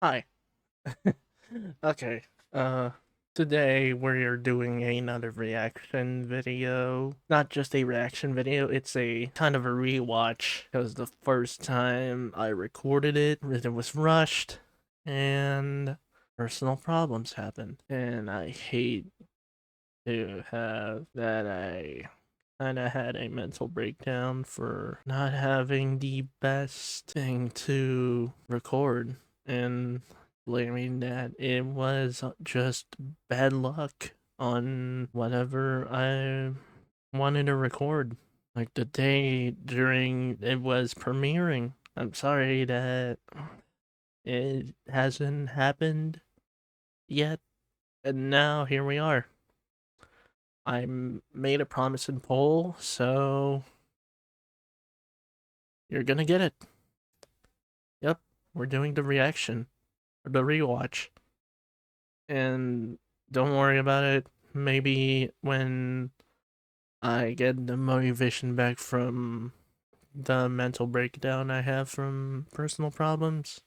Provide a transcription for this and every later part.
Hi. Okay. Uh Today we're doing another reaction video. Not just a reaction video, it's a kind of a rewatch because the first time I recorded it was rushed and personal problems happened. And I hate to have that. I kind of had a mental breakdown for not having the best thing to record and blaming that it was just bad luck on whatever I wanted to record. Like the day during it was premiering. I'm sorry that it hasn't happened yet, and now here we are. I made a promise in poll, so you're gonna get it. Yep, we're doing the reaction, or the rewatch. And don't worry about it. Maybe when I get the motivation back from the mental breakdown I have from personal problems,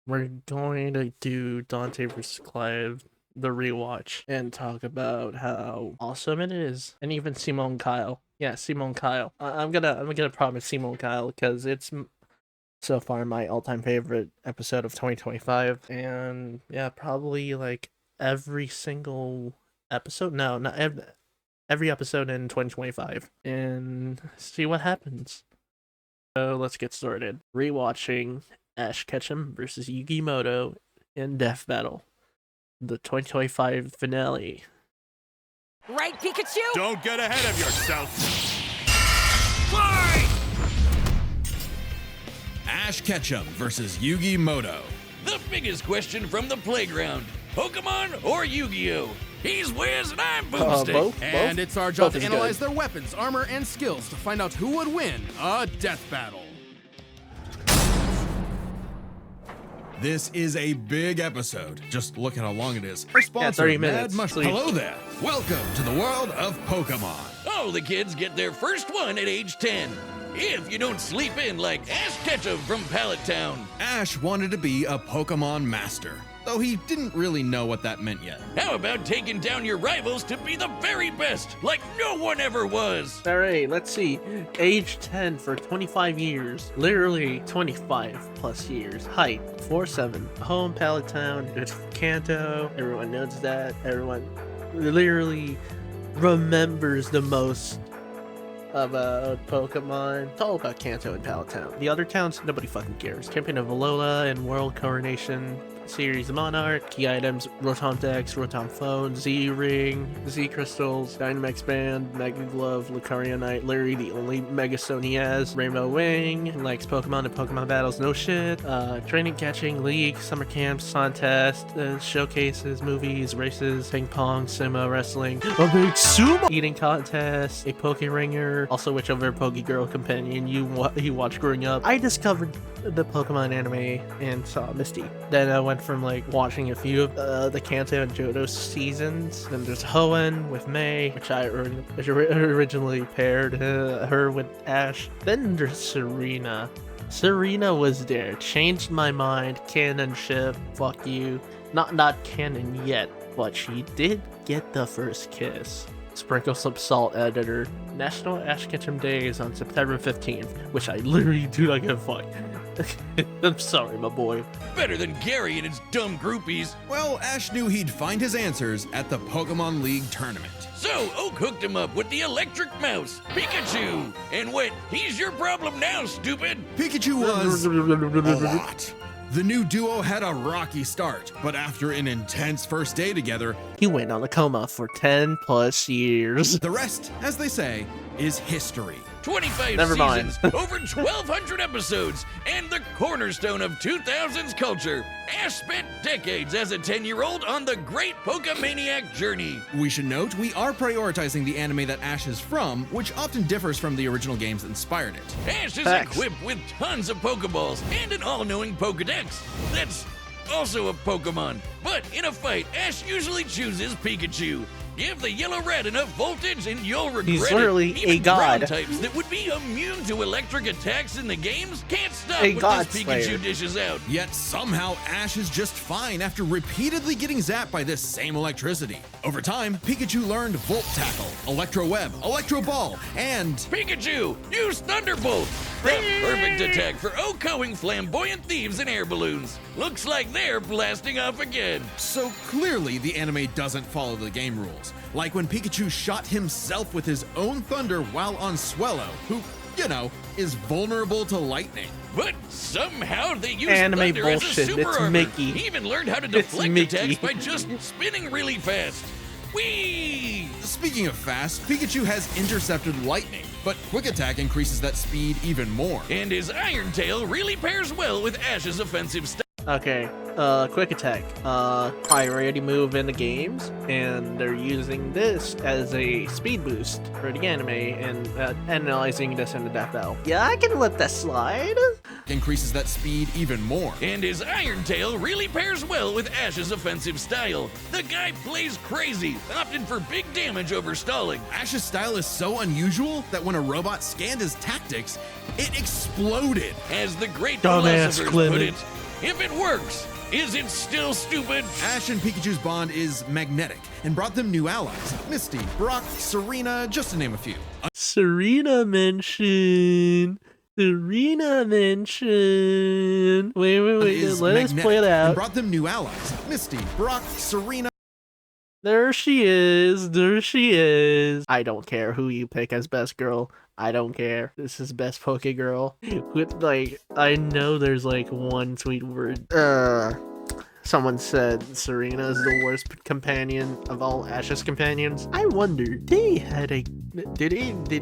we're going to do Dante vs. Clive, the rewatch, and talk about how awesome it is. And even Simone Kyle. Yeah, Simone Kyle. I'm gonna promise Simone Kyle because it's so far my all-time favorite episode of 2025. And yeah, probably like every single episode. No, not every episode in 2025, and see what happens. So let's get started. Rewatching Ash Ketchum versus Yugi Moto in Death Battle, the 2025 finale. Right, Pikachu? Don't get ahead of yourself! Fly! Ash Ketchum versus Yugi Moto. The biggest question from the playground. Pokemon or Yu-Gi-Oh? He's Wiz and I'm Boomstick. Both? And it's our job Both to is analyze good. their weapons, armor, and skills to find out who would win a death battle. This is a big episode. Just look at how long it is. Our sponsor, 30 Mad minutes. Mushroom. Hello there. Welcome to the world of Pokemon. All the kids get their first one at age 10. If you don't sleep in like Ash Ketchum from Pallet Town. Ash wanted to be a Pokemon master, though he didn't really know what that meant yet. How about taking down your rivals to be the very best, like no one ever was? Alright, let's see. Age 10 for 25 years. Literally 25 plus years. Height 4'7". Home, Pallet Town. It's Kanto. Everyone knows that. Everyone literally remembers the most about Pokemon. It's all about Kanto and Pallet Town. The other towns, nobody fucking cares. Champion of Alola and World Coronation Series Monarch. Key items: Rotom Dex, Rotom Phone, Z-Ring, Z-Crystals, Dynamax Band, Mega Glove, Lucario Knight, Larry, the only Mega Stone he has, Rainbow Wing, likes Pokemon and Pokemon battles, no shit. Training, catching, league, summer camps, contest, showcases, movies, races, ping pong, sumo, wrestling, a big sumo eating contest, a Poke Ringer, also whichever Poke Girl companion you watched growing up. I discovered the Pokemon anime and saw Misty. Then I went from like watching a few of the Kanto and Johto seasons. Then there's Hoenn with May, which I originally paired her with Ash. Then there's Serena. Serena was there, changed my mind. Canon ship, fuck you. Not canon yet, but she did get the first kiss. Sprinkle some salt, editor. National Ash Ketchum Day is on September 15th, which I literally do not give a fuck. I'm sorry, my boy. Better than Gary and his dumb groupies. Well, Ash knew he'd find his answers at the Pokemon League tournament. So Oak hooked him up with the electric mouse, Pikachu. And went, he's your problem now, stupid. Pikachu was a lot. The new duo had a rocky start, but after an intense first day together, He went on a coma for 10 plus years. the rest, as they say, is history. 25 Never mind. seasons, over 1,200 episodes, and the cornerstone of 2000s culture. Ash spent decades as a 10-year-old on the great Pokemaniac journey. We should note we are prioritizing the anime that Ash is from, which often differs from the original games that inspired it. Ash is Facts. equipped with tons of Pokeballs and an all-knowing Pokedex. That's also a Pokemon. But in a fight, Ash usually chooses Pikachu. Give the yellow red enough voltage and you'll regret He's it. literally Even a god. ground types that would be immune to electric attacks in the games can't stop A what god this slayer. Pikachu dishes out. Yet somehow Ash is just fine after repeatedly getting zapped by this same electricity. Over time, Pikachu learned Volt Tackle, Electro Web, Electro Ball, and Pikachu, use Thunderbolt! The perfect attack for outgoing flamboyant thieves and air balloons. Looks like they're blasting off again. so clearly the anime doesn't follow the game rules. Like when Pikachu shot himself with his own thunder while on Swellow, who, you know, is vulnerable to lightning. But somehow they use Anime thunder bullshit. as a super It's armor. Mickey. He even learned how to It's deflect Mickey. attacks by just spinning really fast. Whee! Speaking of fast, Pikachu has intercepted lightning, but Quick Attack increases that speed even more. And his Iron Tail really pairs well with Ash's offensive style. Okay, quick attack. Priority move in the games, and they're using this as a speed boost for the anime and analyzing this in the death battle. Yeah, I can let that slide. Increases that speed even more. And his Iron Tail really pairs well with Ash's offensive style. The guy plays crazy, opting for big damage over stalling. Ash's style is so unusual that when a robot scanned his tactics, it exploded. As the great Dumbass philosophers put Clement. it, if it works, is it still stupid? Ash and Pikachu's bond is magnetic and brought them new allies. Misty, Brock, Serena, just to name a few. Serena mention. Serena mention. Wait, Is let us magnetic play it and out. brought them new allies. Misty, Brock, Serena. There she is. There she is. I don't care who you pick as best girl. I don't care. This is best Poke Girl. With like, I know there's like one sweet word. Someone said Serena is the worst companion of all Ash's companions. I wonder, did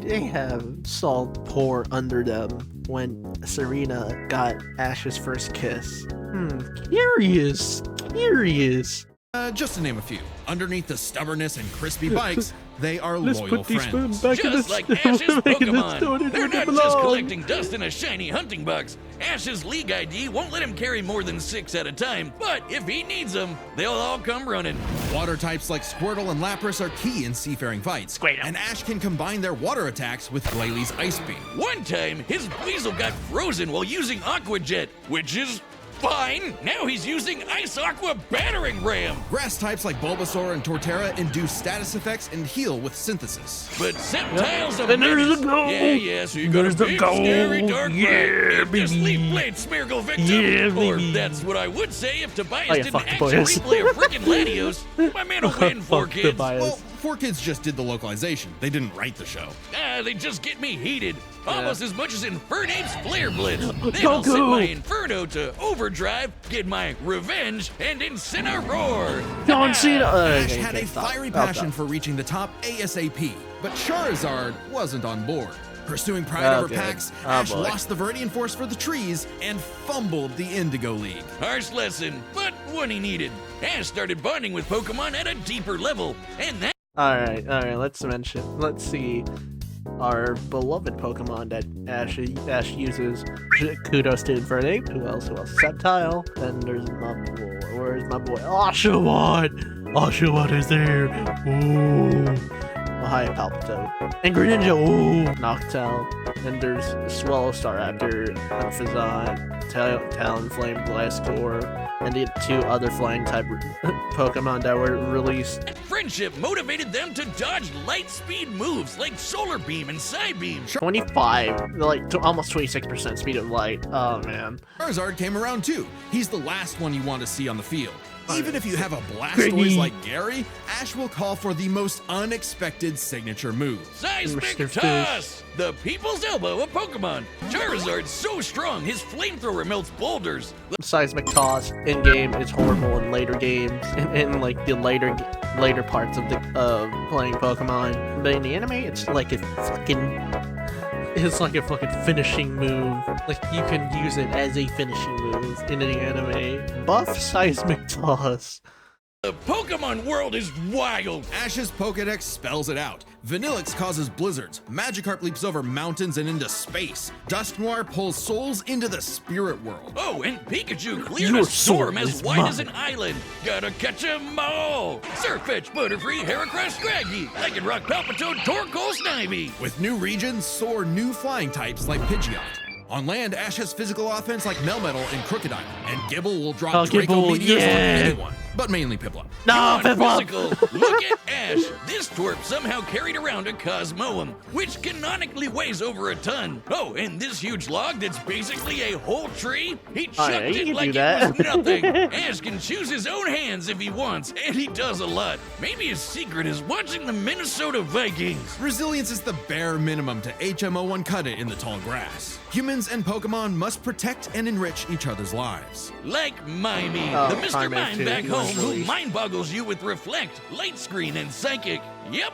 they have salt pour under them when Serena got Ash's first kiss? Curious. Just to name a few. Underneath the stubbornness and crispy bikes, they are Let's loyal put these friends. spoons back in the Just like store. Ash's Back in the store. Pokemon. They're Where they not just belong. collecting dust in a shiny hunting box. Ash's League ID won't let him carry more than 6 at a time, but if he needs them, they'll all come running. Water types like Squirtle and Lapras are key in seafaring fights. Squirtle. And Ash can combine their water attacks with Glalie Ice Beam. One time, his Weasel got frozen while using Aqua Jet, which is fine. Now he's using Ice Aqua Battering Ram. Grass types like Bulbasaur and Torterra induce status effects and heal with synthesis. But Sceptile's a And there's menace. the goal. Yeah, so you got a There's the big, goal. scary, dark Yeah, rat. Just baby. leave Blade Smeargle victim. Yeah, Or baby. that's what I would say if Tobias Oh, yeah, didn't fuck actually Tobias. replay a freaking Latios. My man will win, Fuck 4Kids. Tobias. Well, 4Kids just did the localization. They didn't write the show. They just get me heated. Almost as much as Infernape's Flare Blitz. Then Goku. I'll set my Inferno to overdrive, get my revenge, and Incineroar. John Cena. Ash Okay, had okay, a stop. fiery Stop, passion stop. for reaching the top ASAP, but Charizard wasn't on board. Pursuing pride Oh, over good. packs, Oh, Ash boy. lost the Viridian Force for the trees and fumbled the Indigo League. Harsh lesson, but one he needed. Ash started bonding with Pokemon at a deeper level, and that Alright, let's see our beloved Pokemon that Ash uses. Kudos to Infernape. Who else? Sceptile. Then there's my boy. Where's my boy? Oshawott! Oshawott is there! Ooh! Ohio Palpito. And Greninja! Ooh! Noctowl. Then there's Swallow Staraptor, Emphazon, Talonflame, Gliscor, and the 2 other flying type Pokemon that were released. friendship motivated them to dodge light speed moves like Solar Beam and Psybeam. 25, like almost 26% speed of light. Oh man. Charizard came around too. He's the last one you want to see on the field. Even if you have a Blastoise Gringy. like Gary, Ash will call for the most unexpected signature move. Seismic Mr. Toss! The people's elbow of Pokemon. Charizard's so strong, his flamethrower melts boulders. Seismic Toss in game is horrible in later games, in like the later parts of the playing Pokemon. But in the anime, it's like a fucking finishing move. Like you can use it as a finishing move in the anime. Buff Seismic Toss. The Pokemon world is wild. Ash's Pokedex spells it out. Vanillix causes blizzards, Magikarp leaps over mountains and into space, Dusknoir pulls souls into the spirit world. Oh, and Pikachu cleared Your a storm soul as is wide as mine. an island. Gotta catch 'em all. Surfetch, Butterfree, Heracross, Scraggy, Lycanroc, Palpitoad, Torkoal, Snivy. With new regions, soar new flying types like Pidgeot. On land, Ash has physical offense like Melmetal and Crocodile, and Gibble will drop Oh, Draco Gibble, Meteors on yeah. anyone, but mainly Piplup. No, On Piplup. physical, look at Ash. This twerp somehow carried around a Cosmoem, which canonically weighs over a ton. Oh, and this huge log that's basically a whole tree, he chucked yeah, you it can like do it that. was nothing. Ash can choose his own hands if he wants, and he does a lot. Maybe his secret is watching the Minnesota Vikings. Resilience is the bare minimum to HMO1 cut it in the tall grass. Humans and Pokemon must protect and enrich each other's lives. Like Mimey, Oh, the Mr. Mime Mime too. back He home was who released. mind boggles you with Reflect, Light Screen, and Psychic. Yep,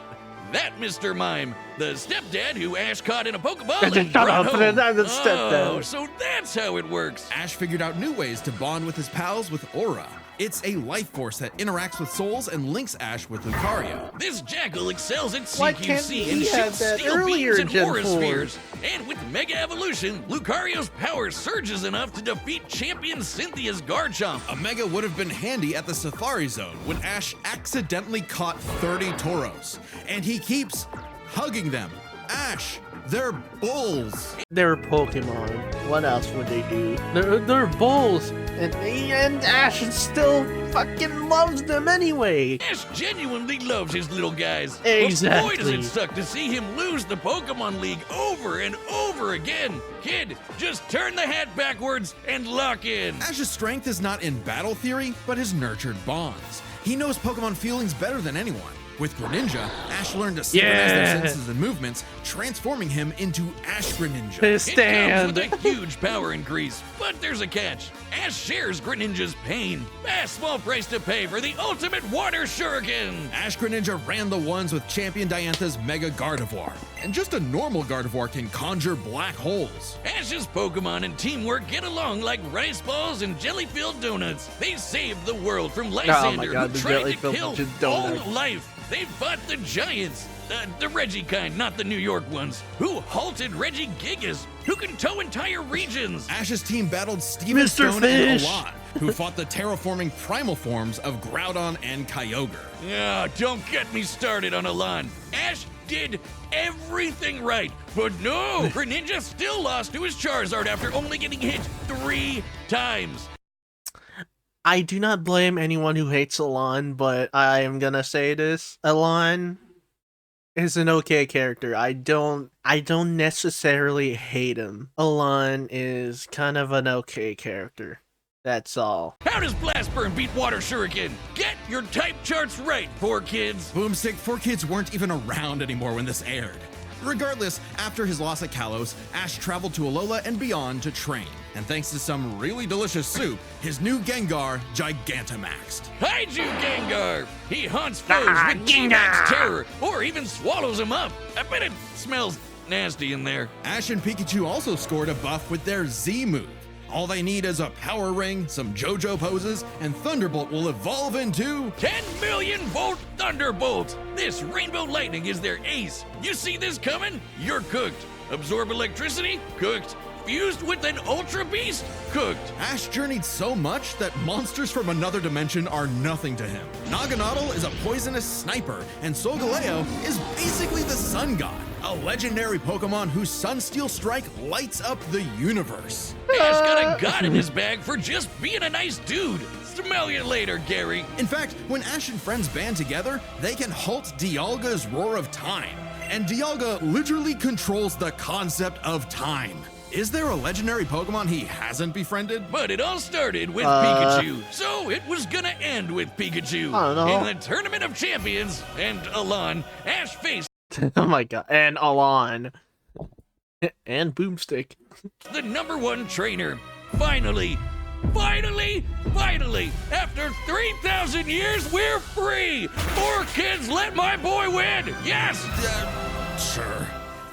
that Mr. Mime. The stepdad who Ash caught in a Pokeball and Shut brought up, home. I'm the stepdad. Oh, so that's how it works. Ash figured out new ways to bond with his pals with Aura. It's a life force that interacts with souls and links Ash with Lucario. This Jackal excels at Why can't CQC he and have shoots that steel earlier beams in and Gen aura 4? spheres. And with Mega Evolution, Lucario's power surges enough to defeat champion Cynthia's Garchomp. A Mega would have been handy at the Safari Zone when Ash accidentally caught 30 Tauros. And he keeps hugging them. Ash, they're bulls. They're Pokemon. What else would they do? They're bulls, and Ash still fucking loves them anyway. Ash genuinely loves his little guys. Exactly. But boy, does it suck to see him lose the Pokemon League over and over again. Kid, just turn the hat backwards and lock in. Ash's strength is not in battle theory, but his nurtured bonds. He knows Pokemon feelings better than anyone. With Greninja, Ash learned to synchronize their Yeah. senses and movements, transforming him into Ash Greninja. His It comes stand. with a huge power increase, but there's a catch. Ash shares Greninja's pain. A small price to pay for the ultimate water shuriken. Ash Greninja ran the ones with Champion Diantha's Mega Gardevoir. And just a normal Gardevoir can conjure black holes. Ash's Pokemon and teamwork get along like rice balls and jelly-filled donuts. They saved the world from Lysander, God, who the tried to jelly-filled kill donut. all life. They fought the giants. The Reggie kind, not the New York ones, who halted Reggie Gigas, who can tow entire regions. Ash's team battled Steven Mr. Stone and Fish. Alon, who fought the terraforming primal forms of Groudon and Kyogre. Ah, don't get me started on Alon. Ash did everything right, but no, Greninja still lost to his Charizard after only getting hit 3 times. I do not blame anyone who hates Alon, but I am gonna say this. Alon is an okay character. I don't necessarily hate him. Alon is kind of an okay character. That's all. How does Blast Burn beat Water Shuriken? Get your type charts right, poor kids. Boomstick 4Kids weren't even around anymore when this aired. Regardless, after his loss at Kalos, Ash traveled to Alola and beyond to train. And thanks to some really delicious soup, his new Gengar Gigantamaxed. Kaiju Gengar! He haunts foes with Gengar! G-Max terror, or even swallows them up. I bet it smells nasty in there. Ash and Pikachu also scored a buff with their Z move. All they need is a power ring, some JoJo poses, and Thunderbolt will evolve into 10 million volt Thunderbolt! This Rainbow Lightning is their ace. You see this coming? You're cooked. Absorb electricity? Cooked. Fused with an Ultra Beast? Cooked. Ash journeyed so much that monsters from another dimension are nothing to him. Naganadel is a poisonous sniper, and Solgaleo is basically the sun god, a legendary Pokemon whose Sunsteel Strike lights up the universe. Ash got a god in his bag for just being a nice dude. Smell you later, Gary. In fact, when Ash and friends band together, they can halt Dialga's Roar of Time. And Dialga literally controls the concept of time. Is there a legendary Pokemon he hasn't befriended? But it all started with Pikachu, so it was gonna end with Pikachu. I don't know. In the Tournament of Champions, and Alon, Ash faced Oh my god. And Alon. And Boomstick. the #1 trainer. Finally, after 3,000 years, we're free! 4 kids, let my boy win! Yes! Sure.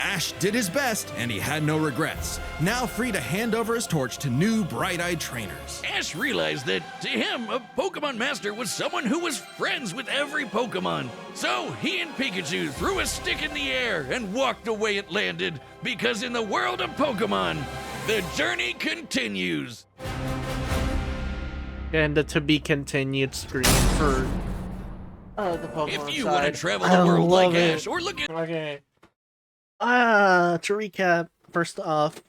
Ash did his best, and he had no regrets. Now free to hand over his torch to new bright-eyed trainers. Ash realized that, to him, a Pokemon Master was someone who was friends with every Pokemon. So he and Pikachu threw a stick in the air and walked the way it landed, because in the world of Pokemon, the journey continues. And the to be continued screen for the Pokemon If you side. want to travel I the world like love it. Ash, or look at... Okay. To recap, first off,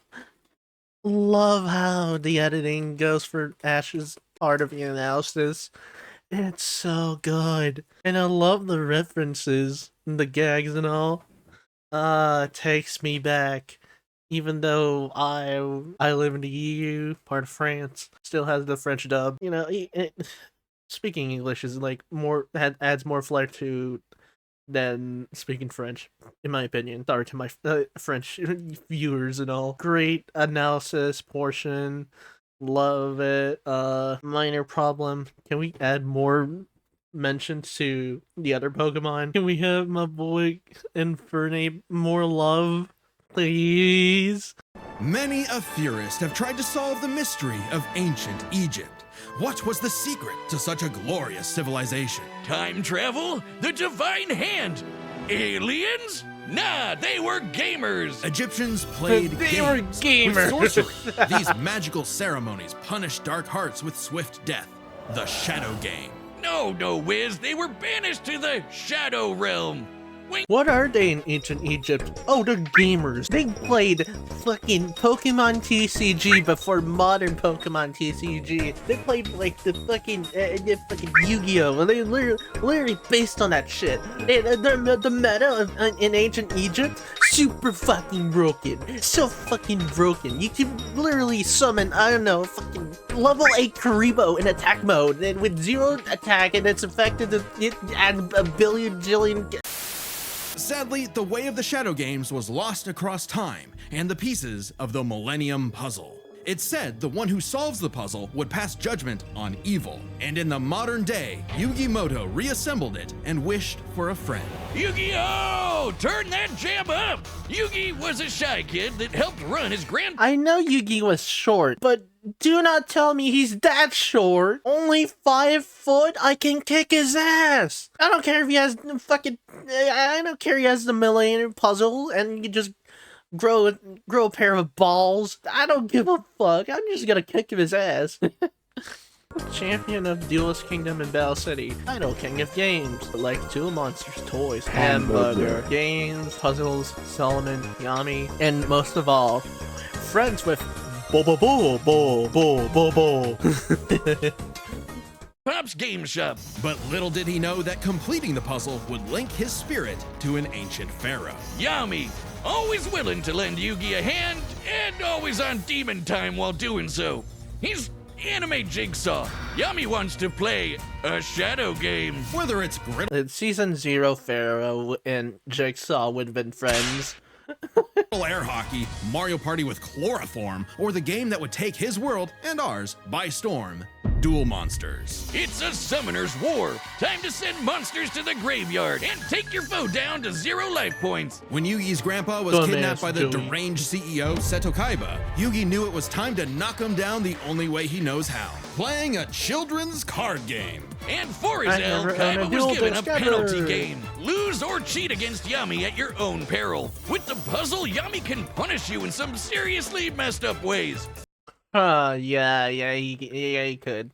love how the editing goes for Ash's part of the analysis. It's so good. And I love the references, and the gags and all. It takes me back. Even though I live in the EU, part of France, still has the French dub. You know, speaking English is like adds more flair to than speaking French, in my opinion. Sorry to my French viewers and all. Great analysis portion. Love it. Minor problem. Can we add more mentions to the other Pokemon? Can we have my boy Infernape more love? Please? Many a theorist have tried to solve the mystery of ancient Egypt. What was the secret to such a glorious civilization? Time travel? The Divine Hand? Aliens? Nah, they were gamers! Egyptians played They were games gamers. with sorcery. These magical ceremonies punished dark hearts with swift death. The Shadow Game. No, Wiz, they were banished to the Shadow Realm. Wait, What are they in ancient Egypt? Oh, they're gamers. They played fucking Pokemon TCG before modern Pokemon TCG. They played like the fucking Yu-Gi-Oh! They literally based on that shit. The meta in ancient Egypt, super fucking broken. So fucking broken. You can literally summon, I don't know, fucking level 8 Karibo in attack mode, and with 0 attack, and it's effective. It adds a jillion. Sadly, the way of the Shadow Games was lost across time and the pieces of the Millennium Puzzle. It's said the one who solves the puzzle would pass judgment on evil, and in the modern day, Yugi Muto reassembled it and wished for a friend. Yu-Gi-Oh! Turn that jam up! Yugi was a shy kid that helped run his I know Yugi was short, but do not tell me he's that short. Only 5 foot? I can kick his ass. I don't care if he has I don't care if he has the Millennium Puzzle and you just grow a pair of balls. I don't give a fuck. I'm just gonna kick his ass. Champion of Duelist Kingdom in Battle City. Title King of Games. Like Duel Monsters toys. Hamburger. Games, puzzles, Solomon, Yami, and most of all, friends with Bo. Pop's Game Shop. But little did he know that completing the puzzle would link his spirit to an ancient pharaoh. Yami, always willing to lend Yugi a hand, and always on demon time while doing so. He's anime Jigsaw. Yami wants to play a shadow game. Whether it's In Season 0, Pharaoh and Jigsaw would have been friends. air hockey, Mario Party with chloroform, or the game that would take his world and ours by storm, Duel Monsters. It's a summoner's war. Time to send monsters to the graveyard and take your foe down to 0 life points. When Yugi's grandpa was kidnapped by the deranged CEO, Seto Kaiba, Yugi knew it was time to knock him down the only way he knows how, playing a children's card game. And for his L, Kaiba was given a penalty game. Lose or cheat against Yami at your own peril. With the puzzle, Yami can punish you in some seriously messed up ways. Yeah, he could.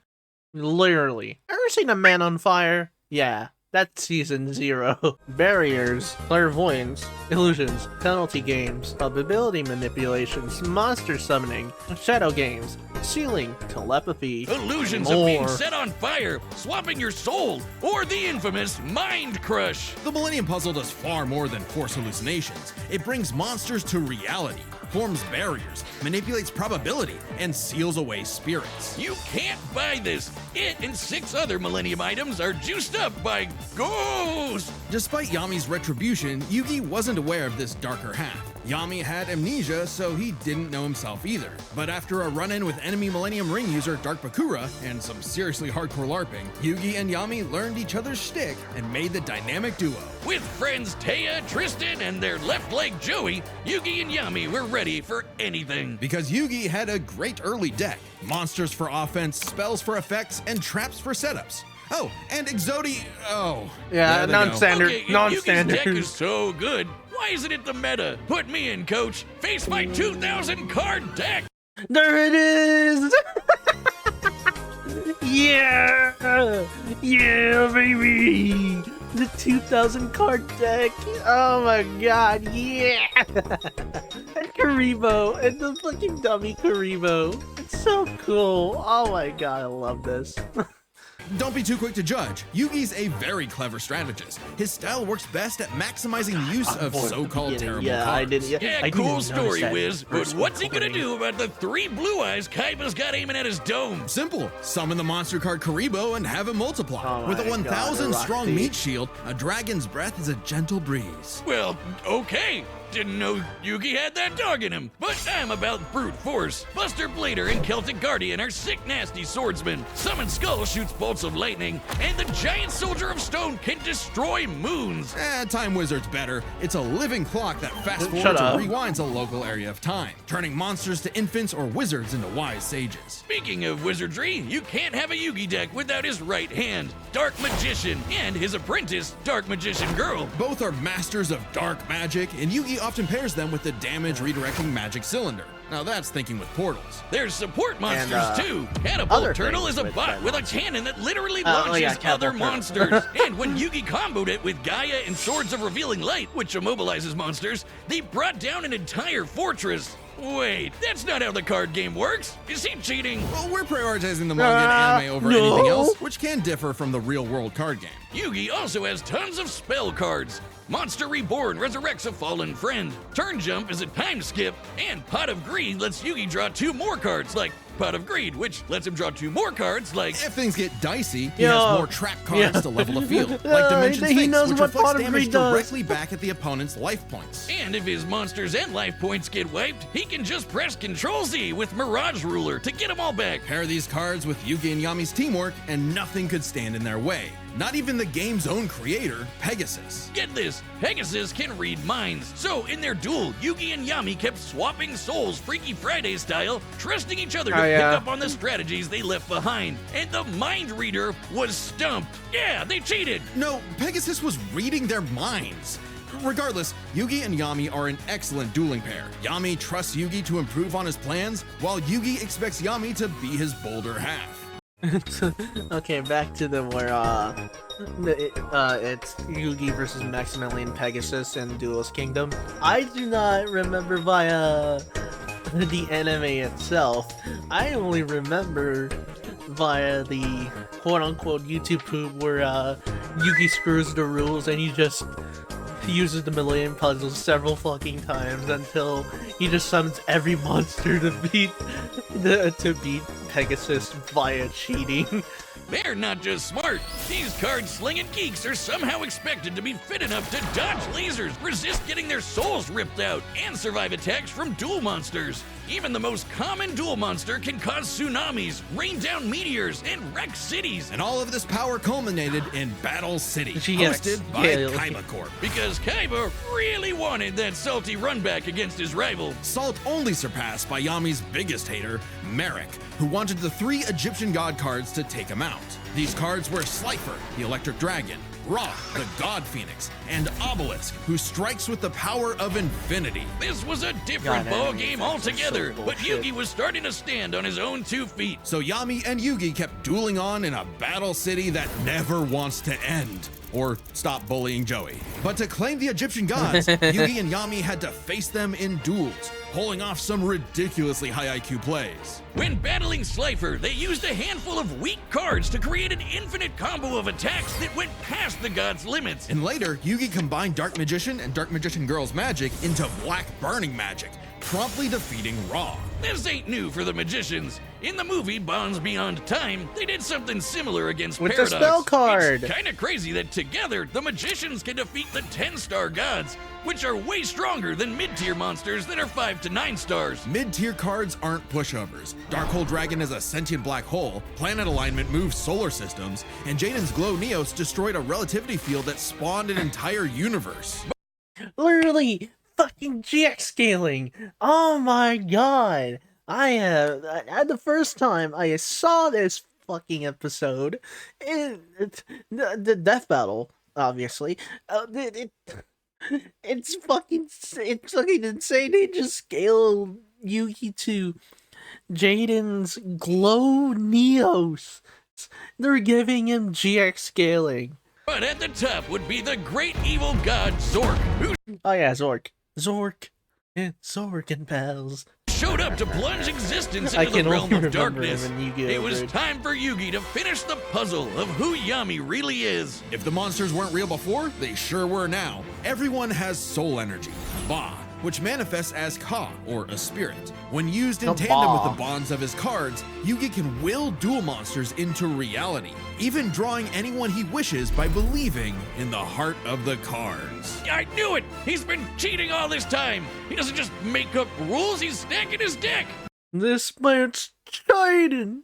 Literally. Ever seen a man on fire? Yeah, that's Season 0. Barriers, clairvoyance, illusions, penalty games, ability manipulations, monster summoning, shadow games, sealing, telepathy, Illusions more. of being set on fire, swapping your soul, or the infamous Mind Crush. The Millennium Puzzle does far more than force hallucinations. It brings monsters to reality, forms barriers, manipulates probability, and seals away spirits. You can't buy this. It and 6 other Millennium items are juiced up by ghosts. Despite Yami's retribution, Yugi wasn't aware of this darker half. Yami had amnesia, so he didn't know himself either. But after a run-in with enemy Millennium Ring user Dark Bakura and some seriously hardcore LARPing, Yugi and Yami learned each other's shtick and made the dynamic duo. With friends Taya, Tristan, and their left leg Joey, Yugi and Yami were ready for anything. Because Yugi had a great early deck. Monsters for offense, spells for effects, and traps for setups. Oh, and Exodi... Oh. Yeah, there they go. non-standard. Okay, if Non-standard. Yugi's deck is so good, why isn't it the meta? Put me in, coach. Face my 2,000 card deck. There it is! Yeah! Yeah, baby! The 2,000 card deck! Oh my god, yeah! And Karibo, and the fucking dummy Karibo. It's so cool. Oh my god, I love this. Don't be too quick to judge. Yugi's a very clever strategist. His style works best at maximizing the use of so-called terrible Yeah, cards. I didn't. Yeah, I cool didn't story, notice that Wiz. But first what's he gonna recording. do about the 3 blue eyes Kaiba's got aiming at his dome? Simple. Summon the monster card Karibo and have him multiply. Oh With a my 1,000 God, strong Roxy. meat shield, a dragon's breath is a gentle breeze. Well, okay. Didn't know Yugi had that dog in him. But I'm about brute force. Buster Blader and Celtic Guardian are sick, nasty swordsmen. Summon Skull shoots bolts of lightning. And the giant soldier of stone can destroy moons. Time Wizard's better. It's a living clock that fast Shut forwards up. or rewinds a local area of time, turning monsters to infants or wizards into wise sages. Speaking of wizardry, you can't have a Yugi deck without his right hand, Dark Magician, and his apprentice, Dark Magician Girl. Both are masters of dark magic, and Yugi often pairs them with the damage redirecting magic cylinder. Now that's thinking with portals. There's support monsters And, too. other Catapult Turtle things is a with bot them. with a cannon that literally Oh, launches yeah, other Catapult monsters. And when Yugi comboed it with Gaia and Swords of Revealing Light, which immobilizes monsters, they brought down an entire fortress. Wait, that's not how the card game works. Is he cheating? Well, we're prioritizing the manga and anime over no. anything else, which can differ from the real-world card game. Yugi also has tons of spell cards. Monster Reborn resurrects a fallen friend. Turn Jump is a time skip. And Pot of Greed lets Yugi draw 2 more cards, like Pot of Greed, which lets him draw 2 more cards, like... If things get dicey, he Yeah. has more trap cards Yeah. to level the field, like Dimension he Sphinx, knows which what reflects Pot of damage Greed does. directly back at the opponent's life points. And if his monsters and life points get wiped, he can just press Ctrl-Z with Mirage Ruler to get them all back. Pair these cards with Yugi and Yami's teamwork, and nothing could stand in their way. Not even the game's own creator, Pegasus. Get this, Pegasus can read minds. So in their duel, Yugi and Yami kept swapping souls Freaky Friday style, trusting each other to Oh, yeah. pick up on the strategies they left behind. And the mind reader was stumped. Yeah, they cheated. No, Pegasus was reading their minds. Regardless, Yugi and Yami are an excellent dueling pair. Yami trusts Yugi to improve on his plans, while Yugi expects Yami to be his bolder half. Okay, back to the where it's Yugi versus Maximilian Pegasus in Duelist Kingdom. I do not remember via the anime itself. I only remember via the quote-unquote YouTube poop where Yugi screws the rules and he just uses the Millennium Puzzle several fucking times until he just summons every monster to beat Pegasus via cheating. They're not just smart. These card-slinging geeks are somehow expected to be fit enough to dodge lasers, resist getting their souls ripped out, and survive attacks from duel monsters. Even the most common duel monster can cause tsunamis, rain down meteors, and wreck cities. And all of this power culminated in Battle City, Yes, hosted by yeah. Kaiba Corp. Because Kaiba really wanted that salty run back against his rival. Salt only surpassed by Yami's biggest hater, Merrick, who wanted the 3 Egyptian god cards to take him out. These cards were Slifer, the Electric Dragon, Ra, the God Phoenix, and Obelisk, who strikes with the power of infinity. This was a different God, ball anime game fans are altogether, so but bullshit. Yugi was starting to stand on his own 2 feet. So Yami and Yugi kept dueling on in a battle city that never wants to end. Or stop bullying Joey. But to claim the Egyptian gods, Yugi and Yami had to face them in duels, pulling off some ridiculously high IQ plays. When battling Slifer, they used a handful of weak cards to create an infinite combo of attacks that went past the god's limits. And later, Yugi combined Dark Magician and Dark Magician Girl's magic into Black Burning magic, promptly defeating Ra. This ain't new for the magicians. In the movie Bonds Beyond Time, they did something similar against With the Paradox. spell card. It's kinda crazy that together, the magicians can defeat the 10-star gods, which are way stronger than mid-tier monsters that are 5 to 9 stars. Mid-tier cards aren't pushovers. Darkhold Dragon is a sentient black hole, planet alignment moves solar systems, and Jaden's Glow Neos destroyed a relativity field that spawned an entire universe. Literally fucking GX scaling. Oh my god. At the first time I saw this fucking episode, the death battle, obviously, it's fucking insane. They just scale Yugi to Jaden's Glow Neos. They're giving him GX scaling. But at the top would be the great evil god Zork, who Oh yeah, Zork and Zork and pals. showed up to plunge existence I into the can realm only of remember darkness. him in Yu-Gi-Oh, It was dude. time for Yugi to finish the puzzle of who Yami really is. If the monsters weren't real before, they sure were now. Everyone has soul energy, Ba, which manifests as Ka, or a spirit. When used in tandem with the bonds of his cards, Yugi can will dual monsters into reality, even drawing anyone he wishes by believing in the heart of the cards. I knew it! He's been cheating all this time! He doesn't just make up rules, he's stacking his deck! This man's Jaden.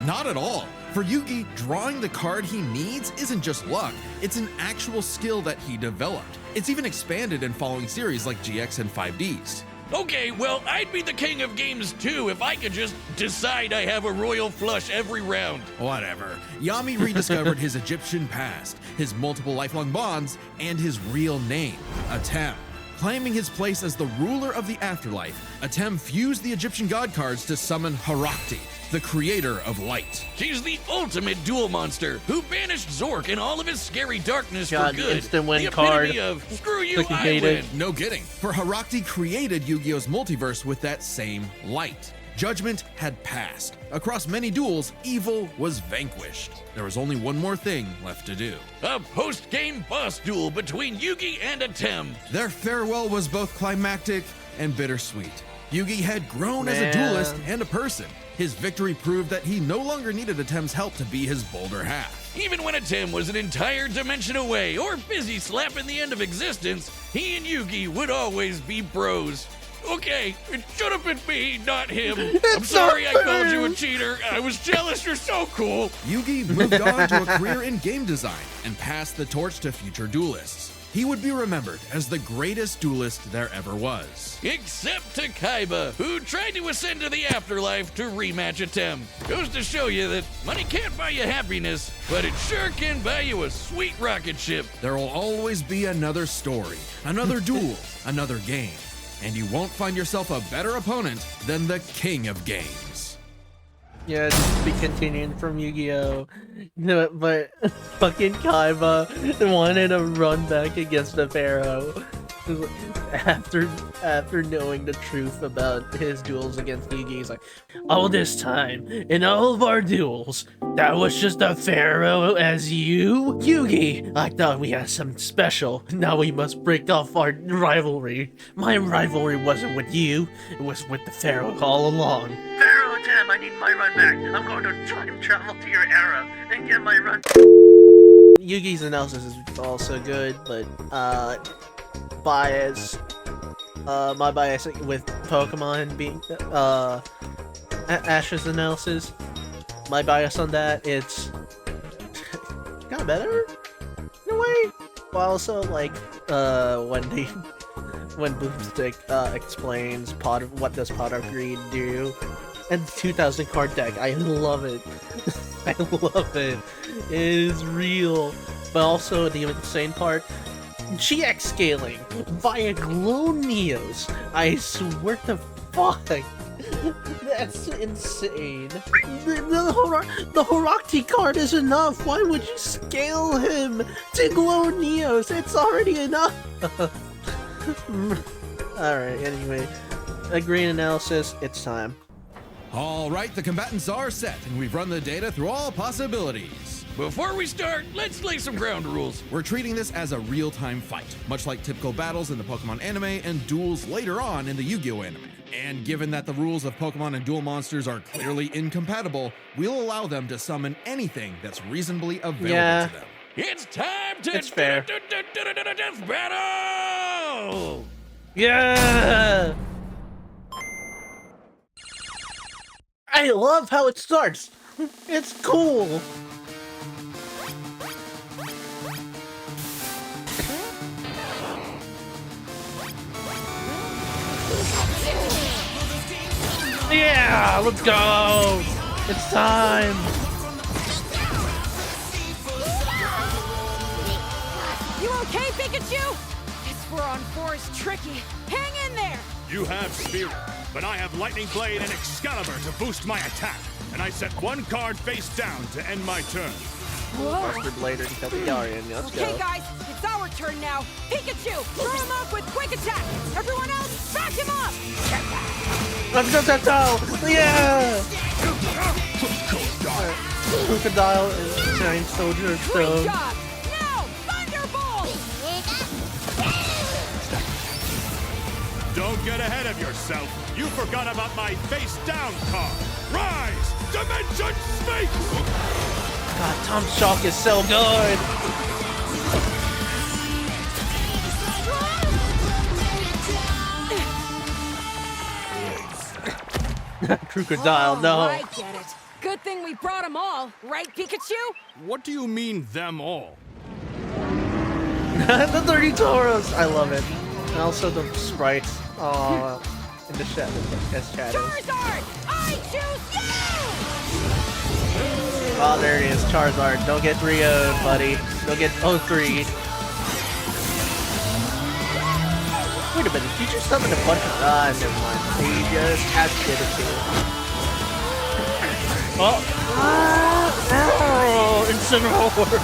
Not at all. For Yugi, drawing the card he needs isn't just luck, it's an actual skill that he developed. It's even expanded in following series like GX and 5Ds. Okay, well, I'd be the king of games too if I could just decide I have a royal flush every round. Whatever. Yami rediscovered his Egyptian past, his multiple lifelong bonds, and his real name, Atem. Claiming his place as the ruler of the afterlife, Atem fused the Egyptian god cards to summon Harakti, the creator of light. She's the ultimate duel monster who banished Zork and all of his scary darkness God, for good. instant win the card. epitome of screw you, Looking I hated. win. No kidding, for Harakti created Yu-Gi-Oh's multiverse with that same light. Judgment had passed. Across many duels, evil was vanquished. There was only one more thing left to do. A post-game boss duel between Yugi and Atem. Their farewell was both climactic and bittersweet. Yugi had grown as a duelist and a person. His victory proved that he no longer needed Atem's help to be his bolder half. Even when Atem was an entire dimension away or busy slapping the end of existence, he and Yugi would always be bros. Okay, it should have been me, not him. I'm sorry I called you a cheater. I was jealous. You're so cool. Yugi moved on to a career in game design and passed the torch to future duelists. He would be remembered as the greatest duelist there ever was. Except to Kaiba, who tried to ascend to the afterlife to rematch Atem. Goes to show you that money can't buy you happiness, but it sure can buy you a sweet rocket ship. There will always be another story, another duel, another game. And you won't find yourself a better opponent than the king of games. Yeah, just be continuing from Yu-Gi-Oh! No, but fucking Kaiba wanted to run back against the Pharaoh after knowing the truth about his duels against Yugi. He's like, all this time, in all of our duels, that was just a Pharaoh as you? Yugi, I thought we had something special. Now we must break off our rivalry. My rivalry wasn't with you, it was with the Pharaoh all along. Pharaoh Tim, I need my run back. I'm going to time travel to your era and get my run. Yugi's analysis is also good, but my bias with Pokemon being Ash's analysis, my bias on that, it's kind of better in a way. But also, like, when Boomstick explains what does Pot of Greed do, and the 2000 card deck, I love it. I love it. It is real. But also, the insane part, GX scaling via Glow Neos. I swear to fuck. That's insane. The Harakti card is enough. Why would you scale him to Glow Neos? It's already enough. Alright, anyway. A green analysis, it's time. All right, the combatants are set, and we've run the data through all possibilities. Before we start, let's lay some ground rules. We're treating this as a real-time fight, much like typical battles in the Pokemon anime and duels later on in the Yu-Gi-Oh anime. And given that the rules of Pokemon and Duel Monsters are clearly incompatible, we'll allow them to summon anything that's reasonably available to them. It's time to It's fair. death battle! Yeah! I love how it starts. It's cool. Yeah, let's go. It's time. You okay, Pikachu? This 4-on-4 is tricky. Hang in there. You have Spirit, but I have Lightning Blade and Excalibur to boost my attack. And I set one card face down to end my turn. Whoa. Buster Blader and Kelpiarian. Let's Okay, go. guys, it's our turn now. Pikachu, throw him off with quick attack. Everyone else, back him up. Let's go, Tato! Yeah! Crocodile is Giant Soldier of Great Stone. job. Now, Thunderbolt. Don't get ahead of yourself. You forgot about my face down card. Rise! Dimension Sphinx! God, Tom Shock is so good! Crocodile, no. I get it. Good thing we brought them all, right, Pikachu? What do you mean, them all? The 30 Tauros! I love it. And also the sprites in the shadow as shadows. Charizard, I choose you! Oh, there it is, Charizard. Don't get 3-0'd, buddy. Don't get 0-3. Wait a minute, did you just summon a bunch of... never mind. He just did it too. Oh! Oh! Incineroar!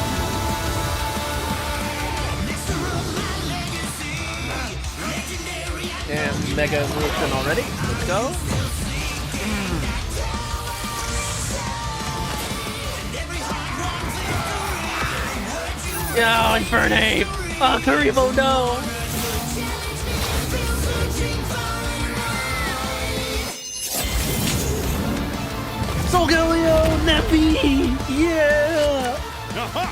And Mega Evolution already. Let's go. Yeah, Infernape! Oh, Karibo, no! Solgaleo, Neppy! Yeah! Aha!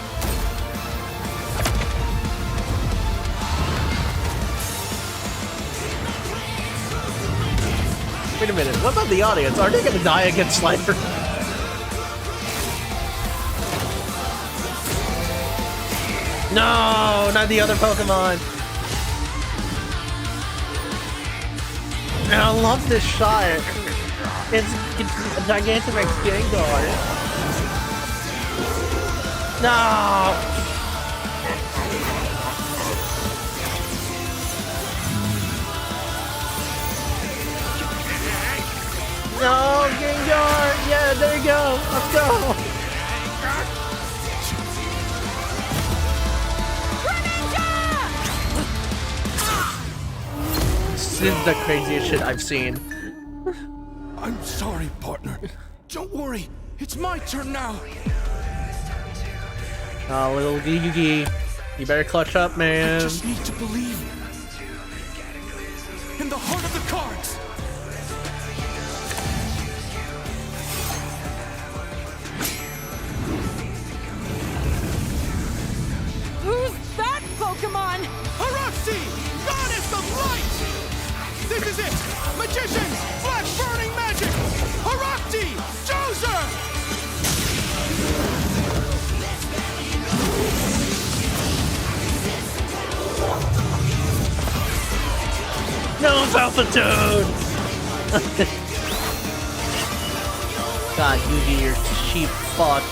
Wait a minute, what about the audience? Are they gonna die against Slifer? No, not the other Pokemon. And I love this shot. It's a Gigantamax Gengar. No. No, Gengar! Yeah, there you go! Let's go! This is the craziest shit I've seen. I'm sorry, partner. Don't worry. It's my turn now. Oh, little Yugi. You better clutch up, I man. just need to believe in the heart of the cards. Who's that Pokemon? Araxi, Goddess of Light! This is it! Magicians, flash burning magic! Araxi, Joser! No, Palpitoad! God, Yugi, you're cheap fuck.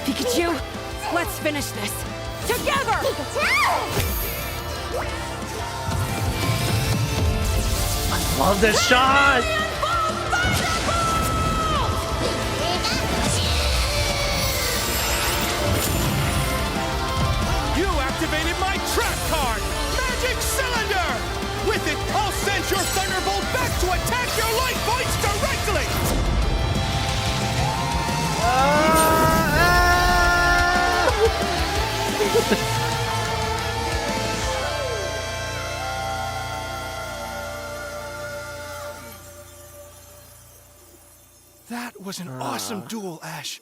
Pikachu, let's finish this. Together! Love this shot! You activated my trap card, Magic Cylinder! With it, I'll send your Thunderbolt back to attack your light points directly! That was an awesome duel, Ash.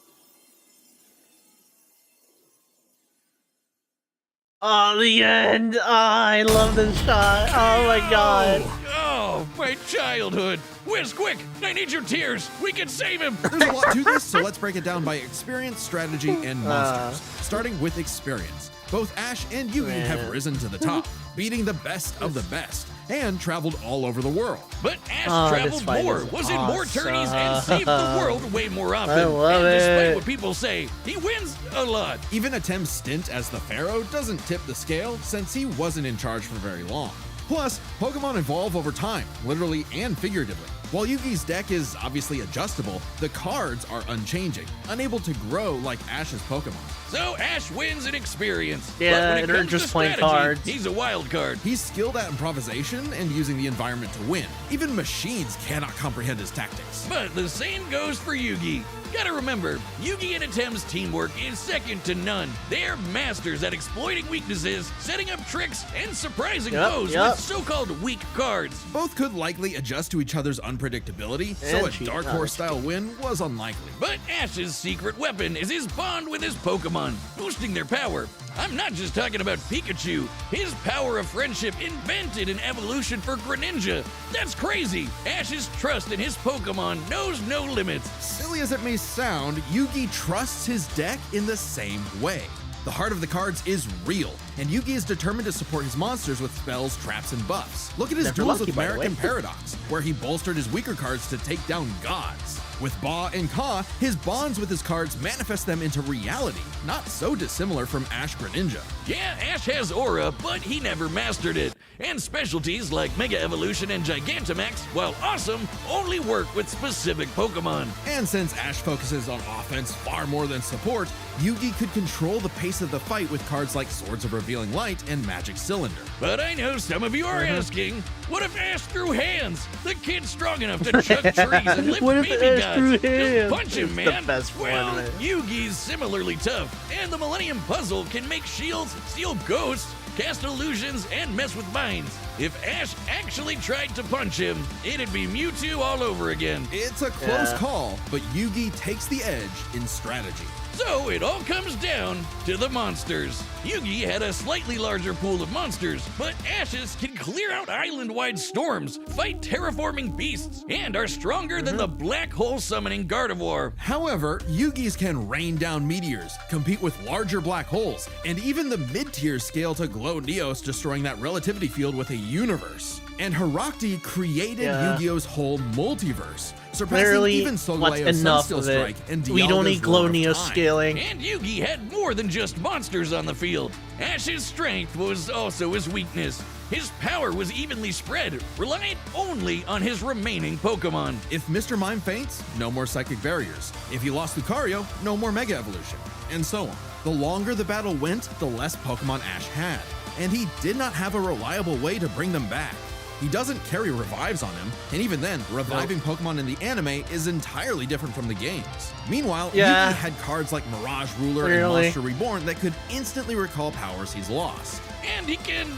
Oh, the end! I love this shot. Oh my god. Oh, my childhood! Whiz, quick! I need your tears! We can save him! There's a lot to this, so let's break it down by experience, strategy, and monsters. Starting with experience. Both Ash and Yugi have risen to the top, beating the best of the best, and traveled all over the world. But Ash traveled more, was in more tourneys, and saved the world way more often. I love and despite it. what people say, he wins a lot. Even Atem's stint as the Pharaoh doesn't tip the scale, since he wasn't in charge for very long. Plus, Pokemon evolve over time, literally and figuratively. While Yugi's deck is obviously adjustable, the cards are unchanging, unable to grow like Ash's Pokemon. So Ash wins in experience. Yeah, but when it they're comes just to playing strategy, cards. he's a wild card. He's skilled at improvisation and using the environment to win. Even machines cannot comprehend his tactics. But the same goes for Yugi. Gotta remember, Yugi and Atem's teamwork is second to none. They're masters at exploiting weaknesses, setting up tricks, and surprising foes with so-called weak cards. Both could likely adjust to each other's unpredictability, so And a cheat Dark cards. Horse-style win was unlikely. But Ash's secret weapon is his bond with his Pokemon, boosting their power. I'm not just talking about Pikachu. His power of friendship invented an evolution for Greninja. That's crazy. Ash's trust in his Pokemon knows no limits. Silly as it may sound, Yugi trusts his deck in the same way. The heart of the cards is real, and Yugi is determined to support his monsters with spells, traps, and buffs. Look at his Never duels lucky, with by the American way. Paradox, where he bolstered his weaker cards to take down gods. With Ba and Ka, his bonds with his cards manifest them into reality, not so dissimilar from Ash Greninja. Yeah, Ash has aura, but he never mastered it. And specialties like Mega Evolution and Gigantamax, while awesome, only work with specific Pokemon. And since Ash focuses on offense far more than support, Yugi could control the pace of the fight with cards like Swords of Revealing Light and Magic Cylinder. But I know some of you are asking, what if Ash threw hands? The kid's strong enough to chug trees and lift What if baby Ash gods. threw Just hands? punch him, It's the man. best one, well, man. Yugi's similarly tough, and the Millennium Puzzle can make shields, steal ghosts, cast illusions, and mess with minds. If Ash actually tried to punch him, it'd be Mewtwo all over again. It's a close call, but Yugi takes the edge in strategy. So it all comes down to the monsters. Yugi had a slightly larger pool of monsters, but Ash's can clear out island-wide storms, fight terraforming beasts, and are stronger than the black hole summoning Gardevoir. However, Yugi's can rain down meteors, compete with larger black holes, and even the mid-tiers scale to glow Neos, destroying that relativity field with a universe. And Herakti created Yu-Gi-Oh's whole multiverse, surpassing Literally, even what's Solgaleo's enough Sunsteel of Strike it? and We don't Dialga's need Glow Lore of Neo Time. scaling. And Yugi had more than just monsters on the field. Ash's strength was also his weakness. His power was evenly spread, reliant only on his remaining Pokemon. If Mr. Mime faints, no more Psychic Barriers. If he lost Lucario, no more Mega Evolution, and so on. The longer the battle went, the less Pokemon Ash had, and he did not have a reliable way to bring them back. He doesn't carry revives on him, and even then, reviving Pokemon in the anime is entirely different from the games. Meanwhile, Yeah. Yugi had cards like Mirage Ruler and Really? Monster Reborn that could instantly recall powers he's lost. And he can,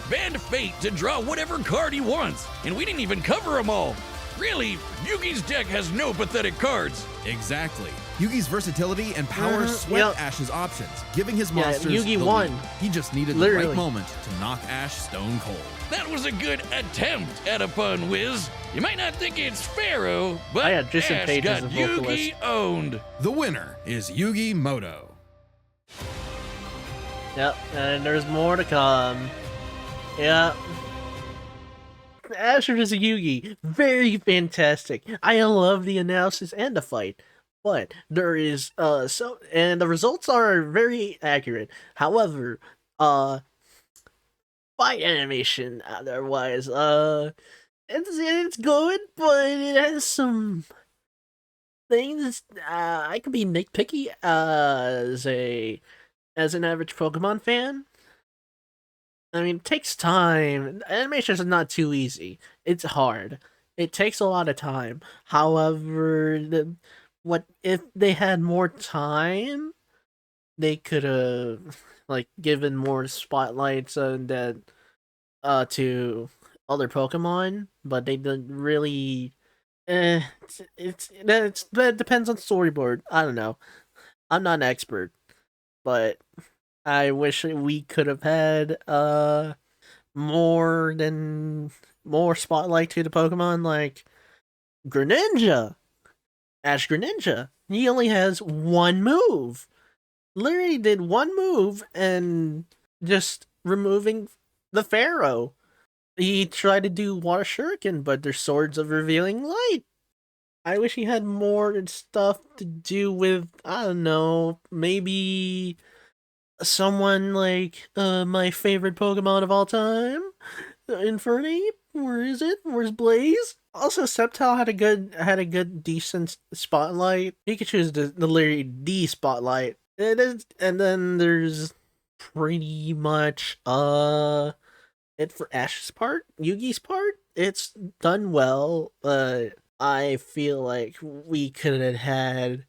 bend fate to draw whatever card he wants. And we didn't even cover them all. Really, Yugi's deck has no pathetic cards. Exactly. Yugi's versatility and power swept Yep. Ash's options, giving his monsters Yugi the won. lead. He just needed the Literally. right moment to knock Ash stone cold. That was a good attempt at a pun, Wiz. You might not think it's Pharaoh, but I had Jason Ash Page got as a vocalist. Yugi owned. The winner is Yugi Moto. Yep, and there's more to come. Yep. Ash vs. Yugi, very fantastic. I love the analysis and the fight, but there is and the results are very accurate. However, fight animation otherwise, it's good, but it has some things. I could be nitpicky as an average Pokemon fan. I mean, it takes time. Animation is not too easy. It's hard. It takes a lot of time. However, what if they had more time? They could have given more spotlights and that to other Pokemon, but they didn't really That depends on storyboard. I don't know. I'm not an expert, but I wish we could have had more than more spotlight to the Pokemon like Greninja. Ash Greninja. He only has one move. Literally did one move and just removing the Pharaoh. He tried to do Water Shuriken, but there's Swords of Revealing Light. I wish he had more stuff to do with, I don't know, maybe someone like my favorite Pokemon of all time, Infernape. Where is it? Where's Blaze? Also, Sceptile had a good decent spotlight. Pikachu is the literally the spotlight. It is, and then there's pretty much it for Ash's part, Yugi's part. It's done well, but I feel like we could have had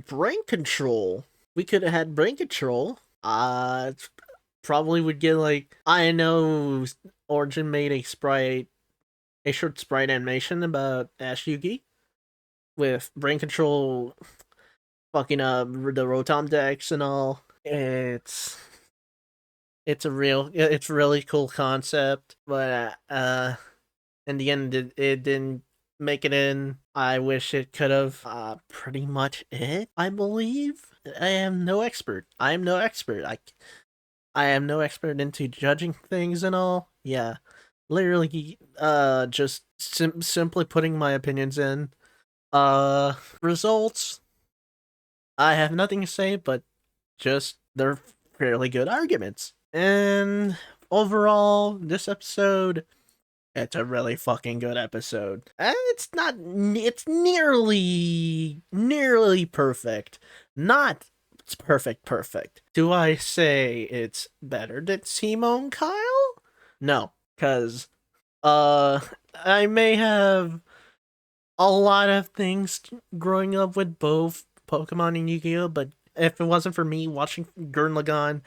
brain control. We could have had brain control. Probably would get like, I know Origin made a short sprite animation about Ash Yugi with brain control fucking up the Rotom decks and all. It's really cool concept, but in the end it didn't make it in. I wish it could have. Pretty much it, I believe. I am no expert. I am no expert. I am no expert into judging things and all. Yeah, literally, just simply putting my opinions in. Results. I have nothing to say, but just they're fairly good arguments. And overall, this episode, it's a really fucking good episode. And it's not, it's nearly perfect. Not perfect. Do I say it's better than Simone Kyle? No, because, I may have a lot of things growing up with both Pokemon and Yu-Gi-Oh, but if it wasn't for me watching Gurren Lagann,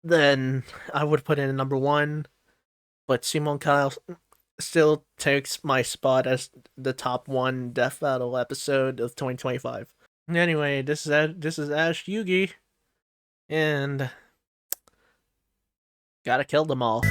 then I would put it in number one. But Simone Kyle still takes my spot as the top one Death Battle episode of 2025. Anyway, this is Ash Yugi, and gotta kill them all.